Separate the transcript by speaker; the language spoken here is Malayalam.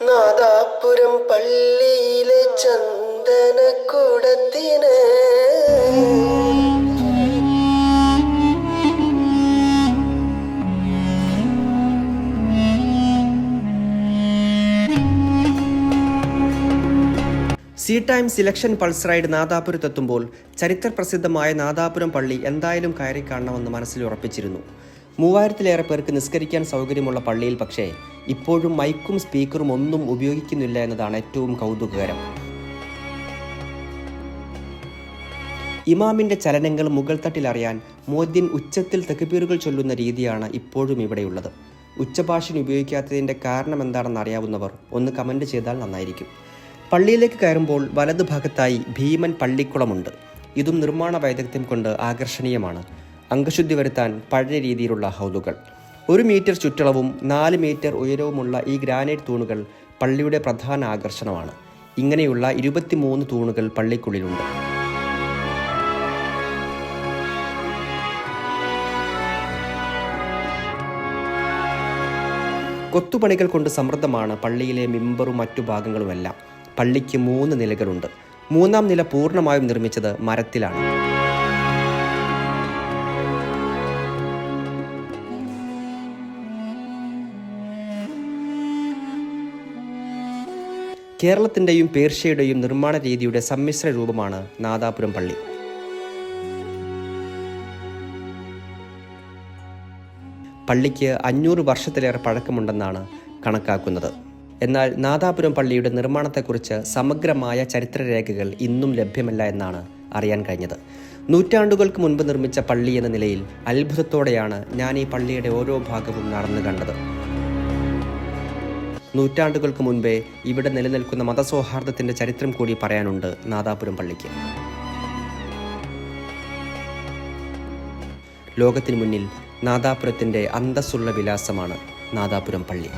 Speaker 1: നാദാപുരം പള്ളിയിലെ ചന്ദനക്കുടത്തിന് Zee Times election pulse ride നാദാപുരത്തെത്തുമ്പോൾ ചരിത്രപ്രസിദ്ധമായ നാദാപുരം പള്ളി എന്തായാലും കയറി കാണണമെന്ന് മനസ്സിൽ ഉറപ്പിച്ചിരുന്നു. 3000-ലേറെ പേർക്ക് നിസ്കരിക്കാൻ സൗകര്യമുള്ള പള്ളിയിൽ പക്ഷേ ഇപ്പോഴും മൈക്കും സ്പീക്കറും ഒന്നും ഉപയോഗിക്കുന്നില്ല എന്നതാണ് ഏറ്റവും കൗതുകകരം. ഇമാമിന്റെ ചലനങ്ങൾ മുകൾ തട്ടിൽ അറിയാൻ മുഅദ്ദിൻ ഉച്ചത്തിൽ തക്ബീറുകൾ ചൊല്ലുന്ന രീതിയാണ് ഇപ്പോഴും ഇവിടെയുള്ളത്. ഉച്ചഭാഷ ഉപയോഗിക്കാത്തതിൻ്റെ കാരണം എന്താണെന്ന് അറിയാവുന്നവർ ഒന്ന് കമൻറ്റ് ചെയ്താൽ നന്നായിരിക്കും. പള്ളിയിലേക്ക് കയറുമ്പോൾ വലതുഭാഗത്തായി ഭീമൻ പള്ളിക്കുളമുണ്ട്. ഇതും നിർമ്മാണ വൈദഗ്ധ്യം കൊണ്ട് ആകർഷണീയമാണ്. അംഗശുദ്ധി വരുത്താൻ പഴയ രീതിയിലുള്ള ഹൗദുകൾ, 1 മീറ്റർ ചുറ്റളവും 4 മീറ്റർ ഉയരവുമുള്ള ഈ ഗ്രാനൈറ്റ് തൂണുകൾ പള്ളിയുടെ പ്രധാന ആകർഷണമാണ്. ഇങ്ങനെയുള്ള 23 തൂണുകൾ പള്ളിക്കുള്ളിലുണ്ട്. കൊത്തുപണികൾ കൊണ്ട് സമൃദ്ധമാണ് പള്ളിയിലെ മിമ്പറും മറ്റു ഭാഗങ്ങളുമെല്ലാം. പള്ളിക്ക് 3 നിലകളുണ്ട്. 3-ാം നില പൂർണ്ണമായും നിർമ്മിച്ചത് മരത്തിലാണ്. കേരളത്തിൻ്റെയും പേർഷ്യയുടെയും നിർമ്മാണ രീതിയുടെ സമ്മിശ്ര രൂപമാണ് നാദാപുരം പള്ളി. പള്ളിക്ക് 500 വർഷത്തിലേറെ പഴക്കമുണ്ടെന്നാണ് കണക്കാക്കുന്നത്. എന്നാൽ നാദാപുരം പള്ളിയുടെ നിർമ്മാണത്തെക്കുറിച്ച് സമഗ്രമായ ചരിത്രരേഖകൾ ഇന്നും ലഭ്യമല്ല എന്നാണ് അറിയാൻ കഴിഞ്ഞത്. നൂറ്റാണ്ടുകൾക്ക് മുൻപ് നിർമ്മിച്ച പള്ളി എന്ന നിലയിൽ അത്ഭുതത്തോടെയാണ് ഞാൻ ഈ പള്ളിയുടെ ഓരോ ഭാഗവും നടന്നു കണ്ടത്. നൂറ്റാണ്ടുകൾക്ക് മുൻപേ ഇവിടെ നിലനിൽക്കുന്ന മതസൗഹാർദ്ദത്തിൻ്റെ ചരിത്രം കൂടി പറയാനുണ്ട് നാദാപുരം പള്ളിക്ക്. ലോകത്തിനു മുന്നിൽ നാദാപുരത്തിൻ്റെ അന്തസ്സുള്ള വിലാസമാണ് നാദാപുരം പള്ളി.